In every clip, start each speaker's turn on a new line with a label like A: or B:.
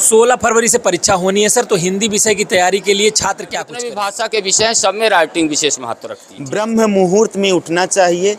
A: 16 फरवरी से परीक्षा होनी है सर, तो हिंदी विषय की तैयारी के लिए छात्र क्या कुछ
B: भी भाषा के विषय सब में राइटिंग विशेष महत्व रखती है।
C: ब्रह्म मुहूर्त में उठना चाहिए,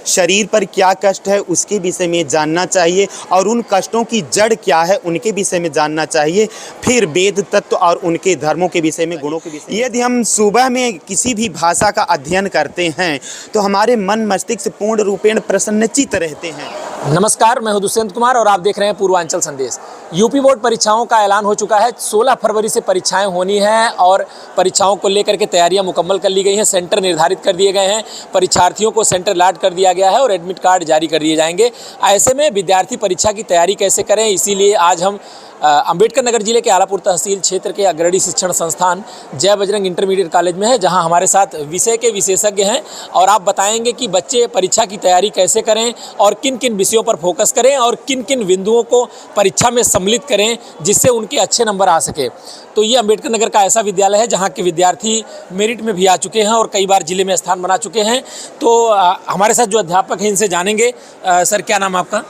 C: शरीर पर क्या कष्ट है उसके विषय में जानना चाहिए और उन कष्टों की जड़ क्या है उनके विषय में जानना चाहिए, फिर वेद तत्व और उनके धर्मों के विषय में, गुणों के विषय में। यदि हम सुबह में किसी भी भाषा का अध्ययन करते हैं तो हमारे मन मस्तिष्क पूर्ण रूपेण प्रसन्नचित रहते हैं।
A: नमस्कार, मैं हूं दुष्यंत कुमार और आप देख रहे हैं पूर्वांचल संदेश। यूपी बोर्ड परीक्षाओं का ऐलान हो चुका है। 16 फरवरी से परीक्षाएं होनी हैं और परीक्षाओं को लेकर के तैयारियां मुकम्मल कर ली गई हैं। सेंटर निर्धारित कर दिए गए हैं, परीक्षार्थियों को सेंटर अलॉट कर दिया गया है और एडमिट कार्ड जारी कर दिए जाएंगे। ऐसे में विद्यार्थी परीक्षा की तैयारी कैसे करें, इसीलिए आज हम अंबेडकर नगर जिले के आलापुर तहसील क्षेत्र के अग्रणी शिक्षण संस्थान जय बजरंग इंटरमीडिएट कॉलेज में है, जहां हमारे साथ विषय के विशेषज्ञ हैं और आप बताएंगे कि बच्चे परीक्षा की तैयारी कैसे करें और किन किन विषयों पर फोकस करें और किन किन बिंदुओं को परीक्षा में सम्मिलित करें जिससे उनके अच्छे नंबर आ सके। तो ये अंबेडकर नगर का ऐसा विद्यालय है जहाँ के विद्यार्थी मेरिट में भी आ चुके हैं और कई बार जिले में स्थान बना चुके हैं। तो हमारे साथ जो अध्यापक हैं इनसे जानेंगे। सर, क्या नाम आपका?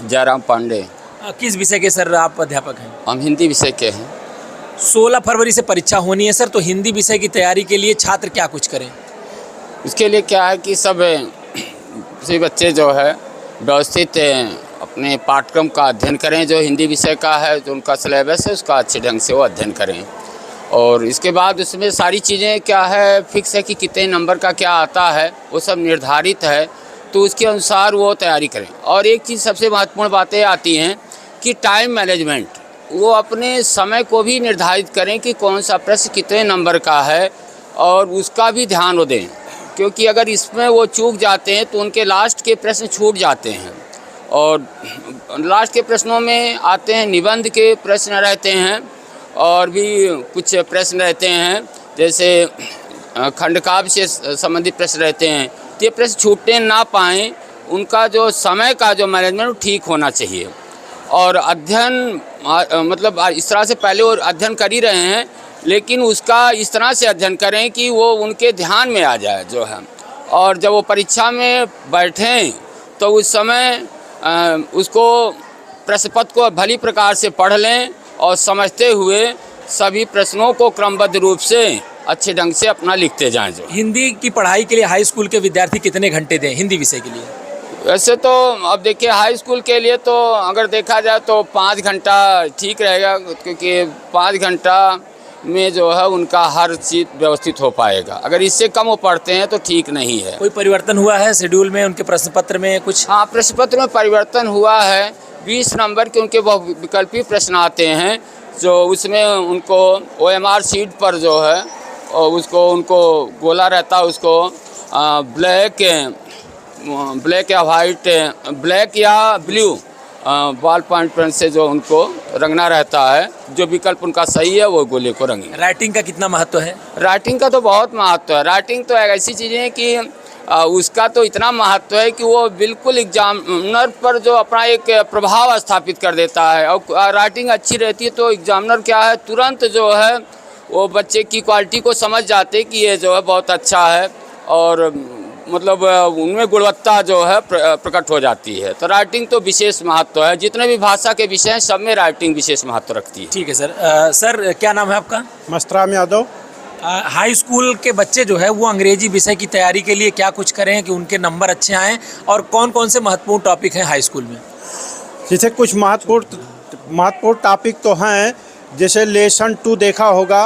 B: जयराम पांडे।
A: किस विषय के सर आप अध्यापक हैं?
B: हम हिंदी विषय के हैं।
A: 16 फरवरी से परीक्षा होनी है सर, तो हिंदी विषय की तैयारी के लिए छात्र क्या कुछ करें?
B: इसके लिए क्या है कि सभी बच्चे जो है व्यवस्थित अपने पाठ्यक्रम का अध्ययन करें। जो हिंदी विषय का है, जो उनका सिलेबस है, उसका अच्छे ढंग से वो अध्ययन करें और इसके बाद उसमें सारी चीज़ें क्या है फिक्स है कि कितने नंबर का क्या आता है, वो सब निर्धारित है, तो उसके अनुसार वो तैयारी करें। और एक चीज़ सबसे महत्वपूर्ण बातें आती हैं कि टाइम मैनेजमेंट, वो अपने समय को भी निर्धारित करें कि कौन सा प्रश्न कितने नंबर का है और उसका भी ध्यान वो दें, क्योंकि अगर इसमें वो चूक जाते हैं तो उनके लास्ट के प्रश्न छूट जाते हैं। और लास्ट के प्रश्नों में आते हैं निबंध के प्रश्न रहते हैं और भी कुछ प्रश्न रहते हैं, जैसे खंडकाव्य से संबंधित प्रश्न रहते हैं। तो ये प्रश्न छूटने ना पाएँ, उनका जो समय का जो मैनेजमेंट ठीक होना चाहिए। और अध्ययन मतलब इस तरह से पहले वो अध्ययन कर ही रहे हैं, लेकिन उसका इस तरह से अध्ययन करें कि वो उनके ध्यान में आ जाए जो है। और जब वो परीक्षा में बैठें तो उस समय उसको प्रश्न पत्र को भली प्रकार से पढ़ लें और समझते हुए सभी प्रश्नों को क्रमबद्ध रूप से अच्छे ढंग से अपना लिखते जाएं। जो
A: हिंदी की पढ़ाई के लिए हाई स्कूल के विद्यार्थी कितने घंटे दें हिंदी विषय के लिए?
B: वैसे तो अब देखिए, हाई स्कूल के लिए तो अगर देखा जाए तो 5 घंटा ठीक रहेगा, क्योंकि 5 घंटा में जो है उनका हर चीज़ व्यवस्थित हो पाएगा। अगर इससे कम वो पढ़ते हैं तो ठीक नहीं है।
A: कोई परिवर्तन हुआ है शेड्यूल में, उनके प्रश्न पत्र में कुछ?
B: हाँ, प्रश्न पत्र में परिवर्तन हुआ है। 20 नंबर के उनके विकल्पीय प्रश्न आते हैं, जो उसमें उनको OMR शीट पर जो है और उसको उनको गोला रहता है, उसको ब्लैक या वाइट, ब्लैक या ब्लू बॉल पॉइंट पेन से जो उनको रंगना रहता है। जो विकल्प उनका सही है वो गोले को रंगे।
A: राइटिंग का कितना महत्व है?
B: राइटिंग का तो बहुत महत्व है। राइटिंग तो एक ऐसी चीज़ है कि उसका तो इतना महत्व है कि वो बिल्कुल एग्जामिनर पर जो अपना एक प्रभाव स्थापित कर देता है। और राइटिंग अच्छी रहती है तो एग्जामिनर क्या है, तुरंत जो है वो बच्चे की क्वालिटी को समझ जाते कि ये जो है बहुत अच्छा है और मतलब उनमें गुणवत्ता जो है प्रकट हो जाती है। तो राइटिंग तो विशेष महत्व है। जितने भी भाषा के विषय हैं सब में राइटिंग विशेष महत्व रखती है।
A: ठीक है सर। सर, क्या नाम है आपका?
D: मस्तराम यादव।
A: हाई स्कूल के बच्चे जो है वो अंग्रेजी विषय की तैयारी के लिए क्या कुछ करें कि उनके नंबर अच्छे आएँ, और कौन कौन से महत्वपूर्ण टॉपिक हैं हाई स्कूल में?
D: जैसे कुछ महत्वपूर्ण टॉपिक तो हैं, जैसे लेसन 2 देखा होगा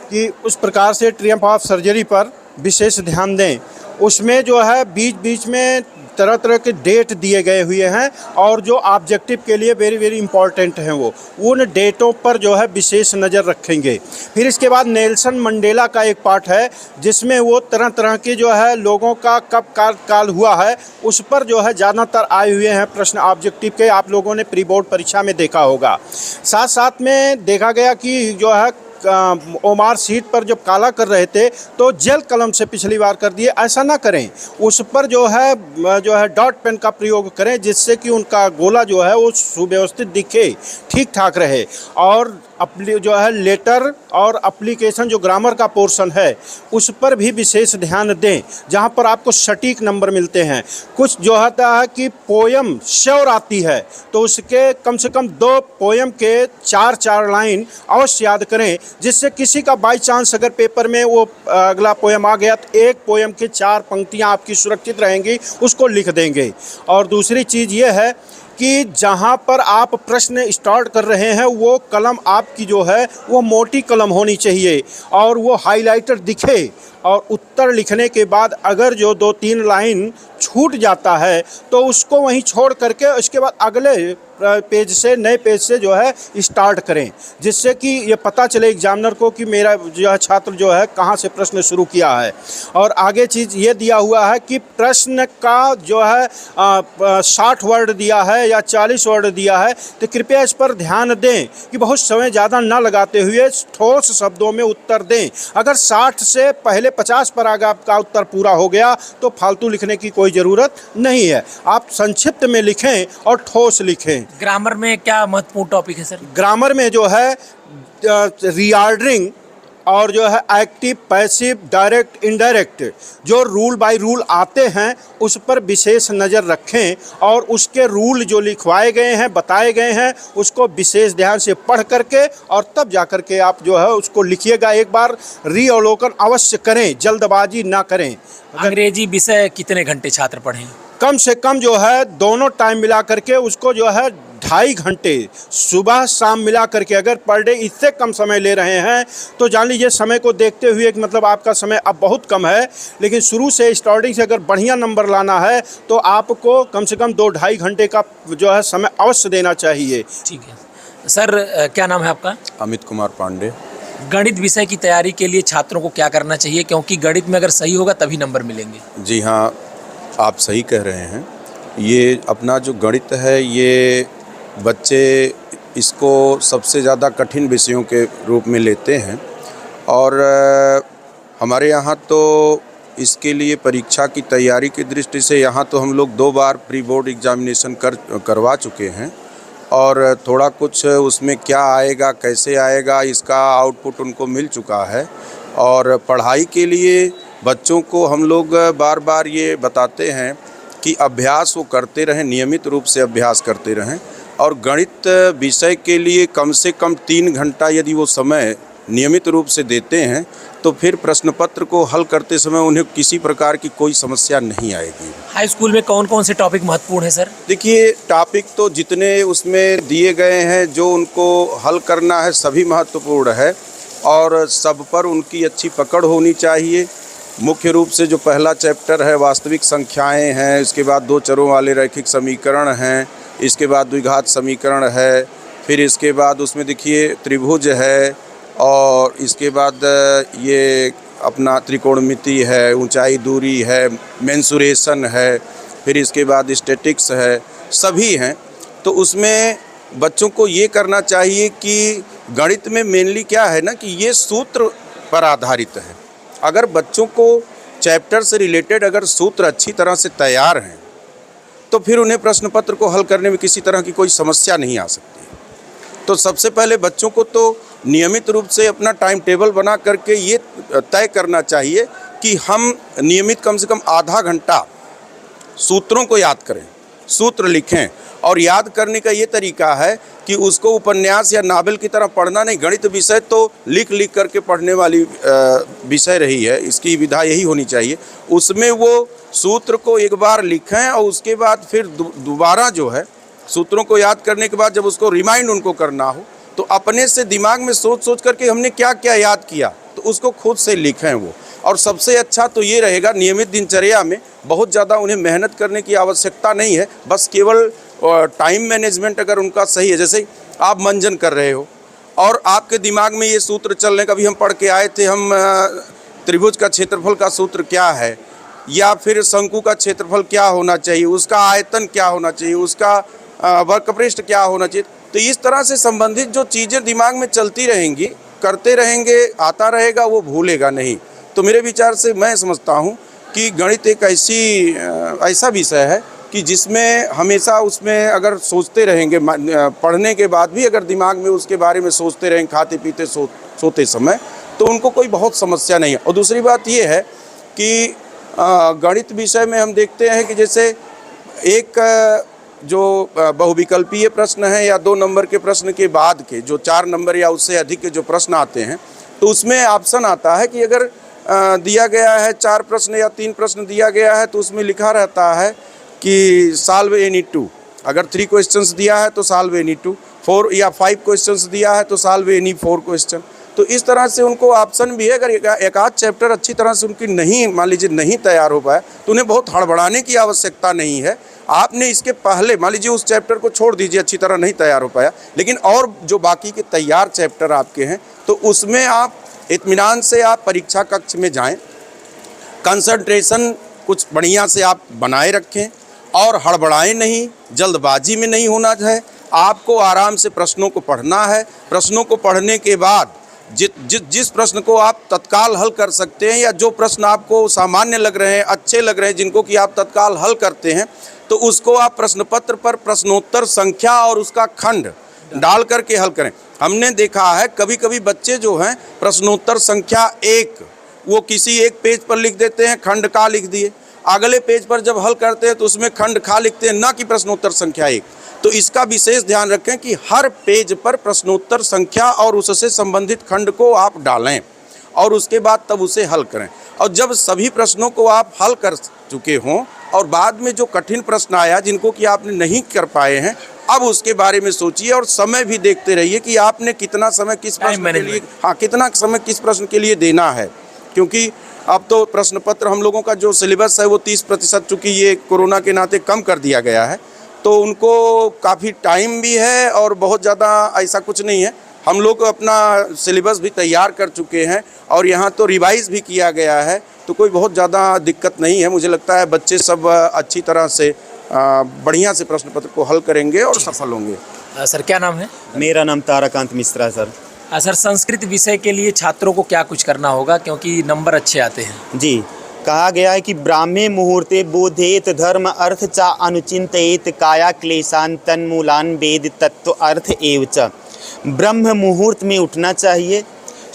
D: कि उस प्रकार से ट्रियम्फ ऑफ सर्जरी पर विशेष ध्यान दें। उसमें जो है बीच बीच में तरह तरह के डेट दिए गए हुए हैं और जो ऑब्जेक्टिव के लिए वेरी वेरी इंपॉर्टेंट हैं वो उन डेटों पर जो है विशेष नज़र रखेंगे। फिर इसके बाद नेल्सन मंडेला का एक पार्ट है जिसमें वो तरह तरह के जो है लोगों का कब काल हुआ है उस पर जो है ज़्यादातर आए हुए हैं प्रश्न ऑब्जेक्टिव के। आप लोगों ने प्री बोर्ड परीक्षा में देखा होगा। साथ साथ में देखा गया कि जो है OMR शीट पर जब काला कर रहे थे तो जेल कलम से पिछली बार कर दिए, ऐसा ना करें। उस पर जो है डॉट पेन का प्रयोग करें जिससे कि उनका गोला जो है वो सुव्यवस्थित दिखे, ठीक ठाक रहे। और जो है लेटर और एप्लीकेशन जो ग्रामर का पोर्शन है उस पर भी विशेष ध्यान दें, जहाँ पर आपको सटीक नंबर मिलते हैं। कुछ जो होता है कि पोयम श्योर आती है तो उसके कम से कम 2 पोयम के 4 लाइन अवश्य याद करें, जिससे किसी का बाई चांस अगर पेपर में वो अगला पोयम आ गया तो एक पोयम के 4 पंक्तियाँ आपकी सुरक्षित रहेंगी, उसको लिख देंगे। और दूसरी चीज़ ये है कि जहाँ पर आप प्रश्न स्टार्ट कर रहे हैं वो कलम आपकी जो है वो मोटी कलम होनी चाहिए और वो हाइलाइटर दिखे, और उत्तर लिखने के बाद अगर जो 2-3 लाइन छूट जाता है तो उसको वहीं छोड़ करके उसके बाद अगले पेज से नए पेज से जो है स्टार्ट करें, जिससे कि ये पता चले एग्जामिनर को कि मेरा जो है छात्र जो है कहाँ से प्रश्न शुरू किया है। और आगे चीज़ ये दिया हुआ है कि प्रश्न का जो है 60 वर्ड दिया है या 40 वर्ड दिया है, तो कृपया इस पर ध्यान दें कि बहुत समय ज़्यादा ना लगाते हुए ठोस शब्दों में उत्तर दें। अगर 60 से पहले 50 पर अगर आपका उत्तर पूरा हो गया तो फालतू लिखने की कोई ज़रूरत नहीं है, आप संक्षिप्त में लिखें और ठोस लिखें।
A: ग्रामर में क्या महत्वपूर्ण टॉपिक है सर?
D: ग्रामर में जो है रीऑर्डरिंग और जो है एक्टिव, पैसिव, डायरेक्ट, इनडायरेक्ट जो रूल बाय रूल आते हैं उस पर विशेष नज़र रखें और उसके रूल जो लिखवाए गए हैं, बताए गए हैं, उसको विशेष ध्यान से पढ़ करके और तब जा कर के आप जो है उसको लिखिएगा। एक बार रीअवलोकन अवश्य करें, जल्दबाजी ना करें।
A: अंग्रेजी विषय कितने घंटे छात्र पढ़ें?
D: कम से कम जो है दोनों टाइम मिला करके उसको जो है 2.5 घंटे सुबह शाम मिला करके, अगर पर डे इससे कम समय ले रहे हैं तो जान लीजिए समय को देखते हुए कि मतलब आपका समय अब बहुत कम है, लेकिन शुरू से स्टार्टिंग से अगर बढ़िया नंबर लाना है तो आपको कम से कम 2-2.5 घंटे का जो है समय अवश्य देना चाहिए।
A: ठीक है सर, क्या नाम है आपका?
E: अमित कुमार पांडे।
A: गणित विषय की तैयारी के लिए छात्रों को क्या करना चाहिए, क्योंकि गणित में अगर सही होगा तभी नंबर मिलेंगे?
E: जी हाँ, आप सही कह रहे हैं। ये अपना जो गणित है ये बच्चे इसको सबसे ज़्यादा कठिन विषयों के रूप में लेते हैं और हमारे यहाँ तो इसके लिए परीक्षा की तैयारी की दृष्टि से यहाँ तो हम लोग 2 बार प्री बोर्ड एग्जामिनेशन करवा चुके हैं और थोड़ा कुछ उसमें क्या आएगा, कैसे आएगा, इसका आउटपुट उनको मिल चुका है। और पढ़ाई के लिए बच्चों को हम लोग बार बार ये बताते हैं कि अभ्यास वो करते रहें, नियमित रूप से अभ्यास करते रहें और गणित विषय के लिए कम से कम 3 घंटा यदि वो समय नियमित रूप से देते हैं तो फिर प्रश्न पत्र को हल करते समय उन्हें किसी प्रकार की कोई समस्या नहीं आएगी।
A: हाई स्कूल में कौन कौन से टॉपिक महत्वपूर्ण है सर?
E: देखिए, टॉपिक तो जितने उसमें दिए गए हैं जो उनको हल करना है सभी महत्वपूर्ण है और सब पर उनकी अच्छी पकड़ होनी चाहिए। मुख्य रूप से जो पहला चैप्टर है वास्तविक संख्याएं हैं, इसके बाद 2 चरों वाले रैखिक समीकरण हैं, इसके बाद द्विघात समीकरण है, फिर इसके बाद उसमें देखिए त्रिभुज है और इसके बाद ये अपना त्रिकोणमिति है, ऊंचाई दूरी है, मेंसुरेशन है, फिर इसके बाद स्टैटिक्स है, सभी हैं। तो उसमें बच्चों को ये करना चाहिए कि गणित में मेनली क्या है ना कि ये सूत्र पर आधारित है। अगर बच्चों को चैप्टर से रिलेटेड अगर सूत्र अच्छी तरह से तैयार हैं तो फिर उन्हें प्रश्न पत्र को हल करने में किसी तरह की कोई समस्या नहीं आ सकती। तो सबसे पहले बच्चों को तो नियमित रूप से अपना टाइम टेबल बना करके ये तय करना चाहिए कि हम नियमित कम से कम आधा घंटा सूत्रों को याद करें, सूत्र लिखें। और याद करने का ये तरीका है कि उसको उपन्यास या नावल की तरह पढ़ना नहीं। गणित विषय तो लिख लिख करके पढ़ने वाली विषय रही है, इसकी विधा यही होनी चाहिए। उसमें वो सूत्र को एक बार लिखें और उसके बाद फिर दोबारा जो है सूत्रों को याद करने के बाद जब उसको रिमाइंड उनको करना हो तो अपने से दिमाग में सोच सोच करके हमने क्या क्या याद किया तो उसको खुद से लिखें वो। और सबसे अच्छा तो ये रहेगा नियमित दिनचर्या में बहुत ज़्यादा उन्हें मेहनत करने की आवश्यकता नहीं है, बस केवल टाइम मैनेजमेंट अगर उनका सही है। जैसे आप मंजन कर रहे हो और आपके दिमाग में ये सूत्र चल रहे, कभी हम पढ़ के आए थे हम त्रिभुज का क्षेत्रफल का सूत्र क्या है या फिर शंकु का क्षेत्रफल क्या होना चाहिए, उसका आयतन क्या होना चाहिए, उसका वक्रपृष्ठ क्या होना चाहिए। तो इस तरह से संबंधित जो चीज़ें दिमाग में चलती रहेंगी, करते रहेंगे, आता रहेगा, वो भूलेगा नहीं। तो मेरे विचार से मैं समझता हूँ कि गणित एक ऐसा विषय है कि जिसमें हमेशा उसमें अगर सोचते रहेंगे, पढ़ने के बाद भी अगर दिमाग में उसके बारे में सोचते रहेंगे खाते पीते सोते समय, तो उनको कोई बहुत समस्या नहीं है। और दूसरी बात ये है कि गणित विषय में हम देखते हैं कि जैसे एक जो बहुविकल्पीय प्रश्न है या 2 नंबर के प्रश्न के बाद के जो 4 नंबर या उससे अधिक के जो प्रश्न आते हैं, तो उसमें ऑप्शन आता है कि अगर दिया गया है 4 प्रश्न या 3 प्रश्न दिया गया है तो उसमें लिखा रहता है कि सॉल्व एनी 2। अगर 3 क्वेश्चंस दिया है तो सॉल्व एनी 2, 4 या 5 क्वेश्चंस दिया है तो सॉल्व एनी 4 क्वेश्चन। तो इस तरह से उनको ऑप्शन भी है। अगर एक आध चैप्टर अच्छी तरह से उनकी नहीं, मान लीजिए नहीं तैयार हो पाया, तो उन्हें बहुत हड़बड़ाने की आवश्यकता नहीं है। आपने इसके पहले मान लीजिए उस चैप्टर को छोड़ दीजिए, अच्छी तरह नहीं तैयार हो पाया, लेकिन और जो बाकी के तैयार चैप्टर आपके हैं तो उसमें आप इत्मीनान से आप परीक्षा कक्ष में जाएं, कंसंट्रेशन कुछ बढ़िया से आप बनाए रखें और हड़बड़ाएं नहीं, जल्दबाजी में नहीं होना है। आपको आराम से प्रश्नों को पढ़ना है। प्रश्नों को पढ़ने के बाद जिस प्रश्न को आप तत्काल हल कर सकते हैं या जो प्रश्न आपको सामान्य लग रहे हैं, अच्छे लग रहे हैं, जिनको कि आप तत्काल हल करते हैं, तो उसको आप प्रश्न पत्र पर प्रश्नोत्तर संख्या और उसका खंड डाल करके हल करें। हमने देखा है कभी कभी बच्चे जो हैं प्रश्नोत्तर संख्या 1 वो किसी एक पेज पर लिख देते हैं, खंड का लिख दिए, अगले पेज पर जब हल करते हैं तो उसमें खंड खा लिखते हैं, ना कि प्रश्नोत्तर संख्या 1। तो इसका विशेष ध्यान रखें कि हर पेज पर प्रश्नोत्तर संख्या और उससे संबंधित खंड को आप डालें और उसके बाद तब उसे हल करें। और जब सभी प्रश्नों को आप हल कर चुके हों और बाद में जो कठिन प्रश्न आया जिनको कि आपने नहीं कर पाए हैं, अब उसके बारे में सोचिए और समय भी देखते रहिए कि आपने कितना समय किस प्रश्न के लिए, कितना समय किस प्रश्न के लिए देना है। क्योंकि अब तो प्रश्न पत्र हम लोगों का जो सिलेबस है वो 30%, चूँकि ये कोरोना के नाते कम कर दिया गया है, तो उनको काफ़ी टाइम भी है और बहुत ज़्यादा ऐसा कुछ नहीं है। हम लोग अपना सिलेबस भी तैयार कर चुके हैं और यहाँ तो रिवाइज़ भी किया गया है, तो कोई बहुत ज़्यादा दिक्कत नहीं है। मुझे लगता है बच्चे सब अच्छी तरह से बढ़िया से प्रश्न पत्र को हल करेंगे और सफल होंगे।
A: सर क्या नाम है?
C: मेरा नाम ताराकांत मिश्रा सर।
A: सर संस्कृत विषय के लिए छात्रों को क्या कुछ करना होगा, क्योंकि नंबर अच्छे आते हैं?
C: जी, कहा गया है कि ब्राह्मे मुहूर्ते बोधेत धर्म अर्थ चा अनुचिंतयेत काया क्लेशान तन्मूलान वेद तत्व अर्थ एव च। ब्रह्म मुहूर्त में उठना चाहिए,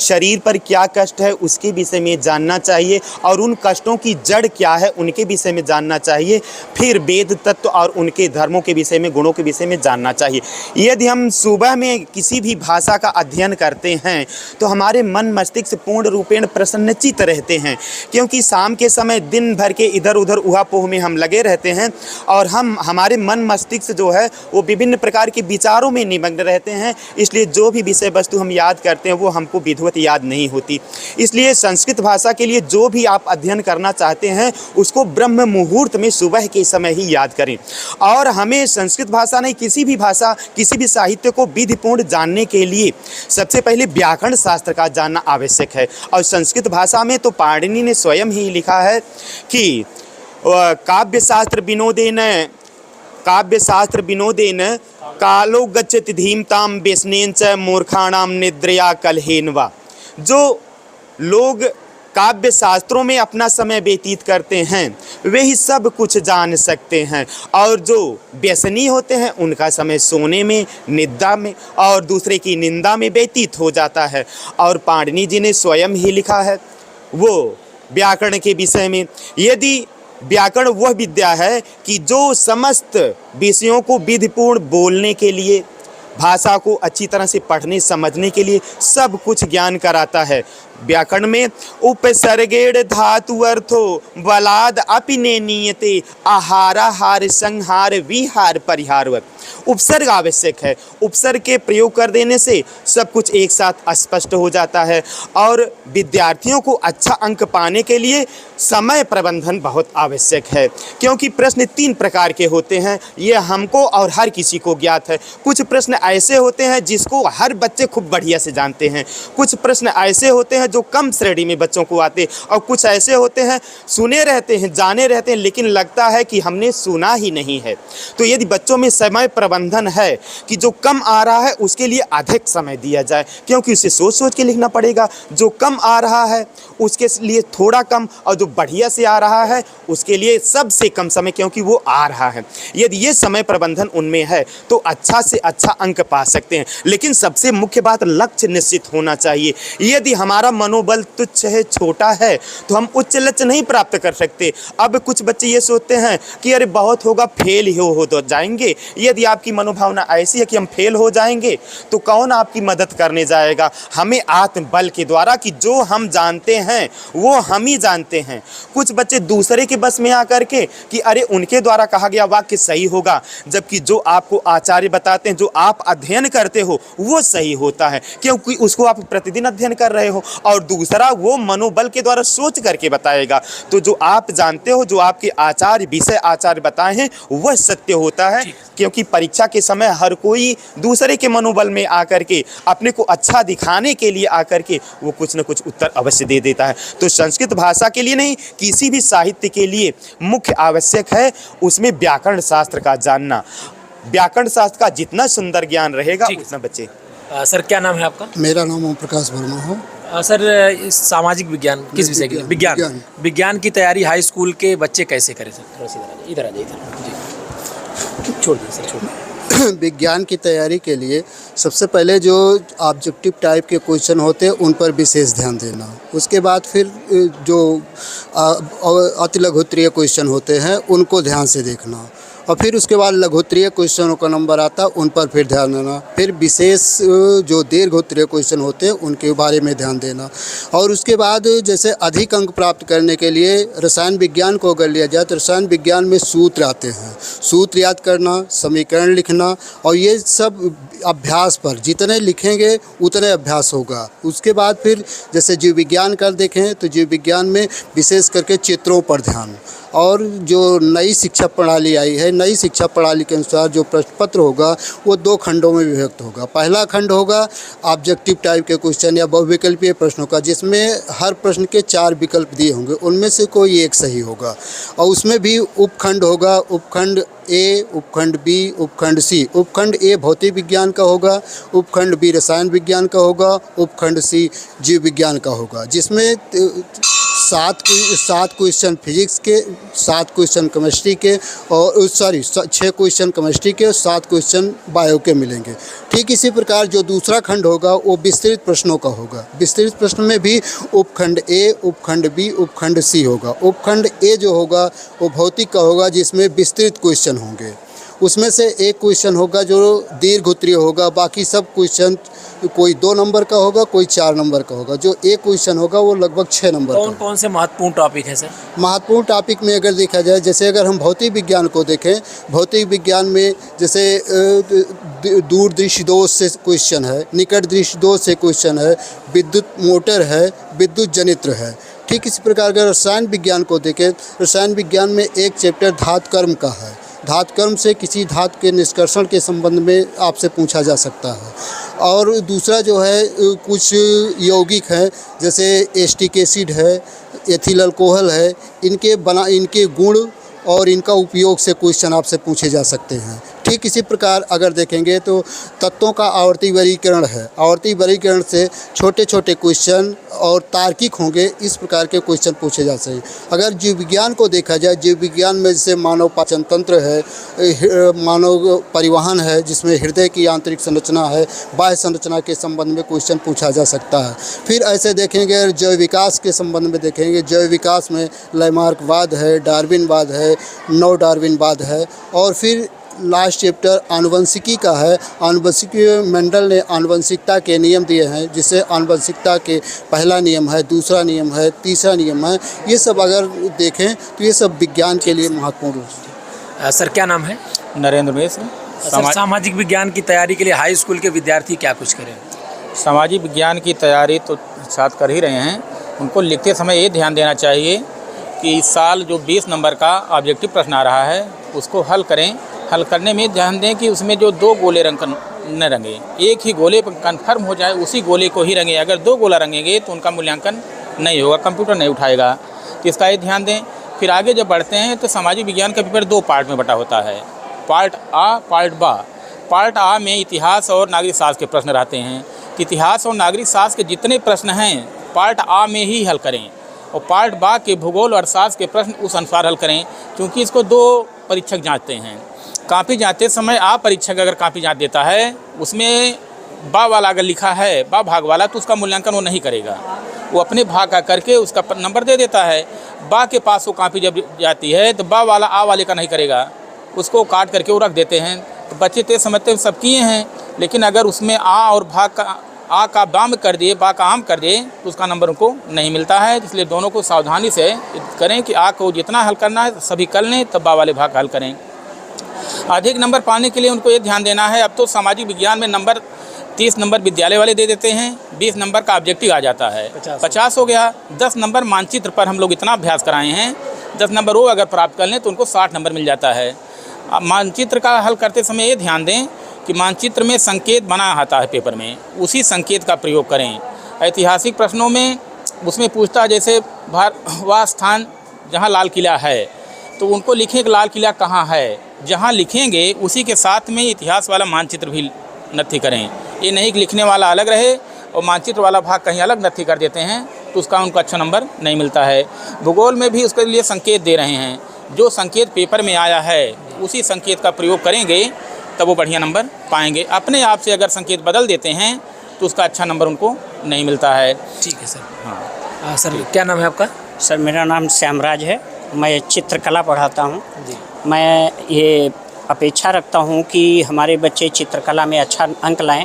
C: शरीर पर क्या कष्ट है उसके विषय में जानना चाहिए और उन कष्टों की जड़ क्या है उनके विषय में जानना चाहिए। फिर वेद तत्व और उनके धर्मों के विषय में, गुणों के विषय में जानना चाहिए। यदि हम सुबह में किसी भी भाषा का अध्ययन करते हैं तो हमारे मन मस्तिष्क पूर्ण रूपेण प्रसन्नचित रहते हैं, क्योंकि शाम के समय दिन भर के इधर उधर उहापोह में हम लगे रहते हैं और हमारे मन मस्तिष्क जो है वो विभिन्न प्रकार के विचारों में निमग्न रहते हैं। इसलिए जो भी विषय वस्तु हम याद करते हैं वो हमको याद नहीं होती। इसलिए संस्कृत भाषा के लिए जो भी आप अध्ययन करना चाहते हैं उसको ब्रह्म मुहूर्त में सुबह के समय ही याद करें। और हमें संस्कृत भाषा नहीं, किसी भी भाषा, किसी भी साहित्य को विधिपूर्ण जानने के लिए सबसे पहले व्याकरण शास्त्र का जानना आवश्यक है। और संस्कृत भाषा में तो पाणिनि ने स्वयं ही लिखा है कि काव्य शास्त्र विनोदेन कालो गच्छति धीमताम व्यसनेन च मूर्खाणाम निद्रया कलहेन वा। जो लोग काव्य शास्त्रों में अपना समय व्यतीत करते हैं वे ही सब कुछ जान सकते हैं, और जो व्यसनी होते हैं उनका समय सोने में, निद्रा में और दूसरे की निंदा में व्यतीत हो जाता है। और पाणिनि जी ने स्वयं ही लिखा है वो व्याकरण के विषय में, यदि व्याकरण वह विद्या है कि जो समस्त विषयों को विधिपूर्ण बोलने के लिए, भाषा को अच्छी तरह से पढ़ने समझने के लिए सब कुछ ज्ञान कराता है। व्याकरण में उपसर्गेण धातु अर्थो बलाद अपिने नियते आहाराहार संहार विहार परिहार। उपसर्ग आवश्यक है, उपसर्ग के प्रयोग कर देने से सब कुछ एक साथ स्पष्ट हो जाता है। और विद्यार्थियों को अच्छा अंक पाने के लिए समय प्रबंधन बहुत आवश्यक है, क्योंकि प्रश्न 3 प्रकार के होते हैं, ये हमको और हर किसी को ज्ञात है। कुछ प्रश्न ऐसे होते हैं जिसको हर बच्चे खूब बढ़िया से जानते हैं, कुछ प्रश्न ऐसे होते हैं जो कम श्रेणी में बच्चों को आते, और कुछ ऐसे होते हैं सुने रहते हैं, जाने रहते हैं, लेकिन लगता है कि हमने सुना ही नहीं है। तो यदि बच्चों में समय प्रबंधन है कि जो कम आ रहा है उसके लिए अधिक समय दिया जाए, क्योंकि उसे सोच सोच के लिखना पड़ेगा। जो कम आ रहा है उसके लिए थोड़ा कम, और जो बढ़िया से आ रहा है उसके लिए सबसे कम समय, क्योंकि वो आ रहा है। यदि ये समय प्रबंधन उनमें है तो अच्छा से अच्छा अंक पा सकते हैं। लेकिन सबसे मुख्य बात, लक्ष्य निश्चित होना चाहिए। यदि हमारा मनोबल तुच्छ है, छोटा है, तो हम उच्च लक्ष्य नहीं प्राप्त कर सकते। अब कुछ बच्चे ये सोचते हैं कि अरे बहुत होगा, फेल ही हो तो जाएंगे। यदि आपकी मनोभावना ऐसी है कि हम फेल हो जाएंगे तो कौन आपकी मदद करने जाएगा? हमें आत्मबल के द्वारा, कि जो हम जानते हैं वो हम ही जानते हैं। कुछ बच्चे दूसरे के बस में आकर के कि अरे उनके द्वारा कहा गया वाक्य सही होगा, जबकि जो आपको आचार्य बताते हैं, जो आप अध्ययन करते हो वो सही होता है, क्योंकि उसको आप प्रतिदिन अध्ययन कर रहे हो। और दूसरा वो मनोबल के द्वारा सोच करके बताएगा। तो जो आप जानते हो, जो आपके आचार्य, विषय आचार्य बताए हैं, वह सत्य होता है। क्योंकि परीक्षा के समय हर कोई दूसरे के मनोबल में आकर के, अपने को अच्छा दिखाने के लिए आकर के वो कुछ न कुछ उत्तर अवश्य दे देता है। तो संस्कृत भाषा के लिए नहीं, किसी भी साहित्य के लिए मुख्य आवश्यक है उसमें व्याकरण शास्त्र का जानना। व्याकरण शास्त्र का जितना सुंदर ज्ञान रहेगा उतना बच्चे।
A: सर क्या नाम है आपका?
F: मेरा नाम ओम प्रकाश वर्मा है।
A: सर इस सामाजिक विज्ञान किस विषय के लिए? विज्ञान की तैयारी हाई स्कूल के बच्चे कैसे करें? सर थोड़ा सा इधर आ जाइए, जी छोड़ दीजिए सर, छोड़ दीजिए।
F: विज्ञान की तैयारी के लिए सबसे पहले जो ऑब्जेक्टिव टाइप के क्वेश्चन होते हैं उन पर विशेष ध्यान देना। उसके बाद फिर जो अतिलघुत्तरीय क्वेश्चन होते हैं उनको ध्यान से देखना, और फिर उसके बाद लघुत्तरीय क्वेश्चनों का नंबर आता है उन पर फिर ध्यान देना। फिर विशेष जो दीर्घोत्तरीय क्वेश्चन होते हैं उनके बारे में ध्यान देना। और उसके बाद जैसे अधिक अंक प्राप्त करने के लिए रसायन विज्ञान को अगर लिया जाए तो रसायन विज्ञान में सूत्र आते हैं, सूत्र याद करना, समीकरण लिखना, और ये सब अभ्यास पर जितने लिखेंगे उतने अभ्यास होगा। उसके बाद फिर जैसे जीव विज्ञान कर देखें तो जीव विज्ञान में विशेष करके चित्रों पर ध्यान। और जो नई शिक्षा प्रणाली आई है, नई शिक्षा प्रणाली के अनुसार जो प्रश्न पत्र होगा वो 2 खंडों में विभक्त होगा। पहला खंड होगा ऑब्जेक्टिव टाइप के क्वेश्चन या बहुविकल्पीय प्रश्नों का, जिसमें हर प्रश्न के 4 विकल्प दिए होंगे, उनमें से कोई एक सही होगा। और उसमें भी उपखंड होगा, उपखंड ए, उपखंड बी, उपखंड सी। उपखंड ए भौतिक विज्ञान का होगा, उपखंड बी रसायन विज्ञान का होगा, उपखंड सी जीव विज्ञान का होगा, जिसमें 7 क्वेश्चन फिजिक्स के, 7 क्वेश्चन केमिस्ट्री के, और 6 क्वेश्चन केमिस्ट्री के और 7 क्वेश्चन बायो के मिलेंगे। ठीक इसी प्रकार जो दूसरा खंड होगा वो विस्तृत प्रश्नों का होगा। विस्तृत प्रश्न में भी उपखंड ए, उपखंड बी, उपखंड सी होगा। उपखंड ए जो होगा वो भौतिक का होगा, जिसमें विस्तृत क्वेश्चन होंगे। उसमें से एक क्वेश्चन होगा जो दीर्घोत्तरीय होगा, बाकी सब क्वेश्चन कोई 2 नंबर का होगा, कोई 4 नंबर का होगा। जो एक क्वेश्चन होगा वो लगभग 6 नंबर का।
A: कौन से महत्वपूर्ण टॉपिक है सर?
F: महत्वपूर्ण टॉपिक में अगर देखा जाए, जैसे अगर हम भौतिक विज्ञान को देखें, भौतिक विज्ञान में जैसे दूर दृष्टि दोष से क्वेश्चन है, निकट दृष्टि दोष से क्वेश्चन है, विद्युत मोटर है, विद्युत जनित्र है। ठीक इसी प्रकार अगर रसायन विज्ञान को देखें, रसायन विज्ञान में एक चैप्टर धातु कर्म का है। धातु कर्म से किसी धातु के निष्कर्षण के संबंध में आपसे पूछा जा सकता है। और दूसरा जो है कुछ यौगिक हैं, जैसे एस्टिक एसिड है, एथिल अल्कोहल है, इनके गुण और इनका उपयोग से क्वेश्चन आपसे पूछे जा सकते हैं। ठीक इसी प्रकार अगर देखेंगे तो तत्वों का आवर्ती वर्गीकरण है। आवर्ती वर्गीकरण से छोटे छोटे क्वेश्चन और तार्किक होंगे, इस प्रकार के क्वेश्चन पूछे जा सकते हैं। अगर जीव विज्ञान को देखा जाए, जीव विज्ञान में जैसे मानव पाचन तंत्र है, मानव परिवहन है, जिसमें हृदय की आंतरिक संरचना है, बाह्य संरचना के संबंध में क्वेश्चन पूछा जा सकता है। फिर ऐसे देखेंगे जैव विकास के संबंध में देखेंगे, जैव विकास में लैमार्कवाद है, डार्विनवाद है, नव डार्विनवाद है। और फिर लास्ट चैप्टर आनुवंशिकी का है। आनुवंशिकी मेंडल ने आनुवंशिकता के नियम दिए हैं, जिसे आनुवंशिकता के पहला नियम है, दूसरा नियम है, तीसरा नियम है। ये सब अगर देखें तो ये सब विज्ञान के लिए महत्वपूर्ण है।
A: सर क्या नाम है?
G: नरेंद्र मिश्र।
A: सामाजिक विज्ञान की तैयारी के लिए हाई स्कूल के विद्यार्थी क्या कुछ करें?
G: सामाजिक विज्ञान की तैयारी तो छात्र कर ही रहे हैं। उनको लिखते समय ये ध्यान देना चाहिए कि इस साल जो 20 नंबर का ऑब्जेक्टिव प्रश्न आ रहा है उसको हल करें। हल करने में ध्यान दें कि उसमें जो 2 गोले रंग न रंगे, एक ही गोले पर कन्फर्म हो जाए, उसी गोले को ही रंगे। अगर 2 गोला रंगेंगे तो उनका मूल्यांकन नहीं होगा, कंप्यूटर नहीं उठाएगा। तो इसका ये ध्यान दें। फिर आगे जब बढ़ते हैं तो सामाजिक विज्ञान का पेपर 2 पार्ट में बटा होता है, पार्ट आ, पार्ट बा। पार्ट आ में इतिहास और नागरिक शास्त्र के प्रश्न रहते हैं। इतिहास और नागरिक शास्त्र के जितने प्रश्न हैं पार्ट आ में ही हल करें और पार्ट बा के भूगोल और अर्थशास्त्र के प्रश्न उस अनुसार हल करें, क्योंकि इसको 2 परीक्षक जांचते हैं। कॉपी जांचते समय आ परीक्षक अगर कॉपी जांच देता है, उसमें बा वाला अगर लिखा है बा भाग वाला, तो उसका मूल्यांकन वो नहीं करेगा, वो अपने भाग का करके उसका नंबर दे देता है। बा के पास वो कॉपी जब जाती है तो बा वाला आ वाले का नहीं करेगा, उसको काट करके वो रख देते हैं। तो बच्चे तो समझते सब किए हैं, लेकिन अगर उसमें आ और भाग का आ का बाम कर दिए, बा का आम कर दिए, तो उसका नंबर उनको नहीं मिलता है। इसलिए दोनों को सावधानी से करें कि आ को जितना हल करना है सभी कर लें, तब बा वाले भाग का हल करें। अधिक नंबर पाने के लिए उनको ये ध्यान देना है, अब तो सामाजिक विज्ञान में नंबर 30 नंबर विद्यालय वाले दे देते हैं, 20 नंबर का ऑब्जेक्टिव आ जाता है, 50 हो गया। 10 नंबर मानचित्र पर हम लोग इतना अभ्यास कराए हैं, 10 नंबर वो अगर प्राप्त कर लें तो उनको 60 नंबर मिल जाता है। अब मानचित्र का हल करते समय ये ध्यान दें कि मानचित्र में संकेत बना आता है पेपर में, उसी संकेत का प्रयोग करें। ऐतिहासिक प्रश्नों में उसमें पूछता है जैसे वह स्थान जहाँ लाल किला है, तो उनको लिखें कि लाल किला कहाँ है, जहाँ लिखेंगे उसी के साथ में इतिहास वाला मानचित्र भी नत्थी करें। ये नहीं कि लिखने वाला अलग रहे और मानचित्र वाला भाग कहीं अलग नत्थी कर देते हैं, तो उसका उनको अच्छा नंबर नहीं मिलता है। भूगोल में भी उसके लिए संकेत दे रहे हैं, जो संकेत पेपर में आया है उसी संकेत का प्रयोग करेंगे तब वो बढ़िया नंबर पाएंगे। अपने आप से अगर संकेत बदल देते हैं तो उसका अच्छा नंबर उनको नहीं मिलता है।
A: ठीक है सर। हाँ सर, क्या नाम है आपका?
H: सर मेरा नाम श्यामराज है, मैं चित्रकला पढ़ाता हूँ
A: जी।
H: मैं ये अपेक्षा रखता हूँ कि हमारे बच्चे चित्रकला में अच्छा अंक लाएं।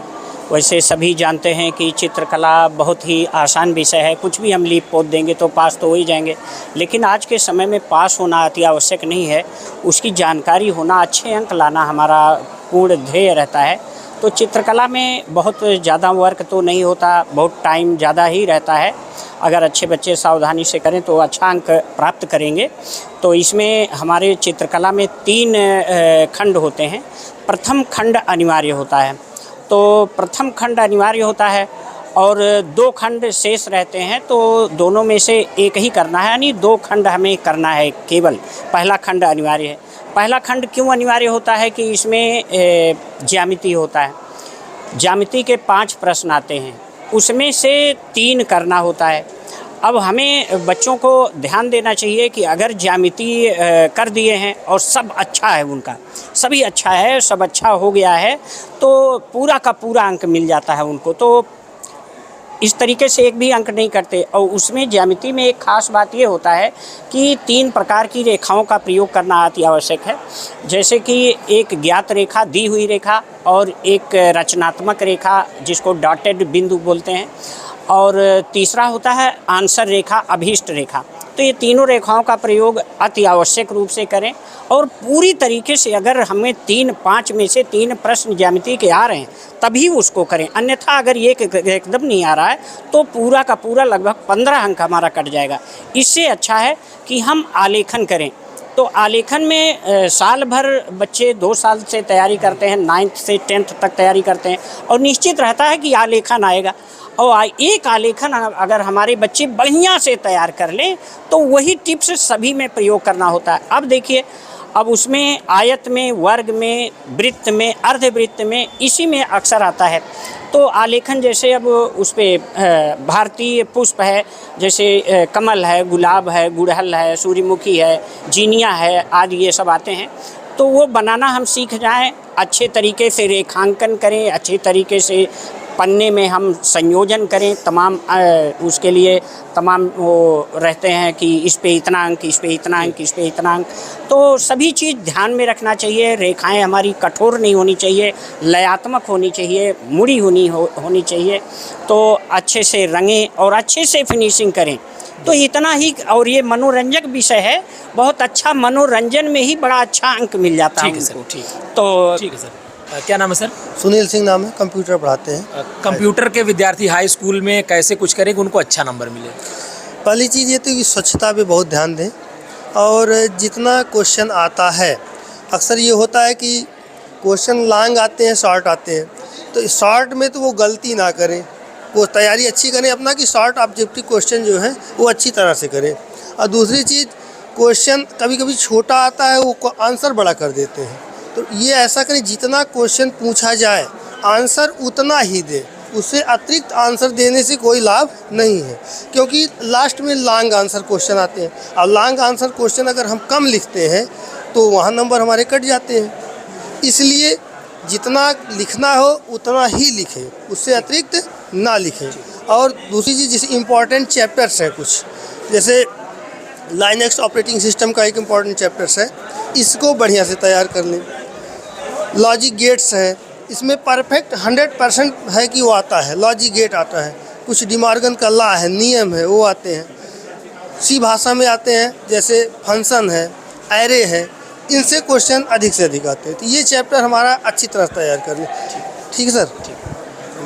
H: वैसे सभी जानते हैं कि चित्रकला बहुत ही आसान विषय है, कुछ भी हम लीप पोत देंगे तो पास तो हो ही जाएंगे, लेकिन आज के समय में पास होना अति आवश्यक नहीं है, उसकी जानकारी होना, अच्छे अंक लाना हमारा पूर्ण ध्येय रहता है। तो चित्रकला में बहुत ज़्यादा वर्क तो नहीं होता, बहुत टाइम ज़्यादा ही रहता है। अगर अच्छे बच्चे सावधानी से करें तो अच्छा अंक प्राप्त करेंगे। तो इसमें हमारे चित्रकला में 3 खंड होते हैं। प्रथम खंड अनिवार्य होता है, तो प्रथम खंड अनिवार्य होता है और 2 खंड शेष रहते हैं, तो दोनों में से एक ही करना है, यानी 2 खंड हमें करना है केवल। पहला खंड अनिवार्य है। पहला खंड क्यों अनिवार्य होता है कि इसमें ज्यामिति होता है, ज्यामिति के 5 प्रश्न आते हैं, उसमें से 3 करना होता है। अब हमें बच्चों को ध्यान देना चाहिए कि अगर ज्यामिति कर दिए हैं और सब अच्छा है, उनका सभी अच्छा है, सब अच्छा हो गया है, तो पूरा का पूरा अंक मिल जाता है उनको। तो इस तरीके से एक भी अंक नहीं करते। और उसमें ज्यामिति में एक खास बात ये होता है कि 3 प्रकार की रेखाओं का प्रयोग करना अति आवश्यक है, जैसे कि एक ज्ञात रेखा, दी हुई रेखा, और एक रचनात्मक रेखा जिसको डॉटेड बिंदु बोलते हैं, और तीसरा होता है आंसर रेखा, अभीष्ट रेखा। तो ये तीनों रेखाओं का प्रयोग अति आवश्यक रूप से करें और पूरी तरीके से अगर हमें 5 में से 3 प्रश्न ज्यामिति के आ रहे हैं तभी उसको करें, अन्यथा अगर ये एकदम नहीं आ रहा है तो पूरा का पूरा लगभग 15 अंक हमारा कट जाएगा। इससे अच्छा है कि हम आलेखन करें। तो आलेखन में साल भर बच्चे 2 साल से तैयारी करते हैं, 9th से 10th तक तैयारी करते हैं और निश्चित रहता है कि आलेखन आएगा। और एक आलेखन अगर हमारे बच्चे बढ़िया से तैयार कर लें तो वही टिप्स सभी में प्रयोग करना होता है। अब देखिए, अब उसमें आयत में, वर्ग में, वृत्त में, अर्धवृत्त में, इसी में अक्सर आता है। तो आलेखन जैसे अब उस पर भारतीय पुष्प है, जैसे कमल है, गुलाब है, गुड़हल है, सूर्यमुखी है, जीनिया है, आदि ये सब आते हैं। तो वो बनाना हम सीख जाएं, अच्छे तरीके से रेखांकन करें, अच्छे तरीके से पन्ने में हम संयोजन करें, तमाम उसके लिए तमाम वो रहते हैं कि इस पे इतना अंक, इस पे इतना अंक, इस पे इतना अंक। तो सभी चीज़ ध्यान में रखना चाहिए। रेखाएं हमारी कठोर नहीं होनी चाहिए, लयात्मक होनी चाहिए, मुड़ी होनी चाहिए। तो अच्छे से रंगें और अच्छे से फिनिशिंग करें। तो इतना ही, और ये मनोरंजक विषय है, बहुत अच्छा मनोरंजन में ही बड़ा अच्छा अंक मिल जाता है हमको। तो
A: ठीक है सर। क्या नाम है सर?
I: सुनील सिंह नाम है, कंप्यूटर पढ़ाते हैं।
A: कंप्यूटर के विद्यार्थी हाई स्कूल में कैसे कुछ करें कि उनको अच्छा नंबर मिले?
I: पहली चीज़ ये तो कि स्वच्छता पे बहुत ध्यान दें, और जितना क्वेश्चन आता है, अक्सर ये होता है कि क्वेश्चन लॉन्ग आते हैं, शॉर्ट आते हैं, तो शॉर्ट में तो वो गलती ना करें, वो तैयारी अच्छी करें अपना कि शॉर्ट ऑब्जेक्टिव क्वेश्चन जो है वो अच्छी तरह से करें। और दूसरी चीज़, क्वेश्चन कभी कभी छोटा आता है, वो आंसर बड़ा कर देते हैं, तो ये ऐसा करें जितना क्वेश्चन पूछा जाए आंसर उतना ही दे, उससे अतिरिक्त आंसर देने से कोई लाभ नहीं है, क्योंकि लास्ट में लॉन्ग आंसर क्वेश्चन आते हैं और लॉन्ग आंसर क्वेश्चन अगर हम कम लिखते हैं तो वहाँ नंबर हमारे कट जाते हैं। इसलिए जितना लिखना हो उतना ही लिखें, उससे अतिरिक्त ना लिखें। और दूसरी चीज़ जैसे इम्पॉर्टेंट चैप्टर्स हैं कुछ, जैसे लाइनक्स ऑपरेटिंग सिस्टम का एक इम्पॉर्टेंट चैप्टर्स है, इसको बढ़िया से तैयार कर लें। लॉजिक गेट्स है, इसमें परफेक्ट 100% है कि वो आता है, लॉजिक गेट आता है, कुछ डिमॉर्गन का लॉ है, नियम है, वो आते हैं। सी भाषा में आते हैं जैसे फंक्शन है, एरे है, इनसे क्वेश्चन अधिक से अधिक आते हैं। तो ये चैप्टर हमारा अच्छी तरह तैयार कर लें। ठीक है सर।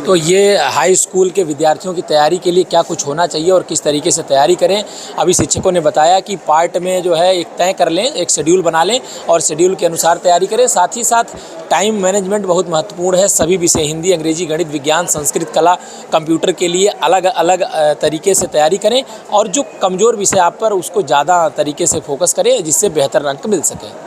A: तो ये हाई स्कूल के विद्यार्थियों की तैयारी के लिए क्या कुछ होना चाहिए और किस तरीके से तैयारी करें, अभी शिक्षकों ने बताया कि पार्ट में जो है एक तय कर लें, एक शेड्यूल बना लें और शेड्यूल के अनुसार तैयारी करें। साथ ही साथ टाइम मैनेजमेंट बहुत महत्वपूर्ण है। सभी विषय हिंदी, अंग्रेजी, गणित, विज्ञान, संस्कृत, कला, कंप्यूटर के लिए अलग अलग तरीके से तैयारी करें और जो कमज़ोर विषय आप पर उसको ज़्यादा तरीके से फोकस करें जिससे बेहतर अंक मिल सके।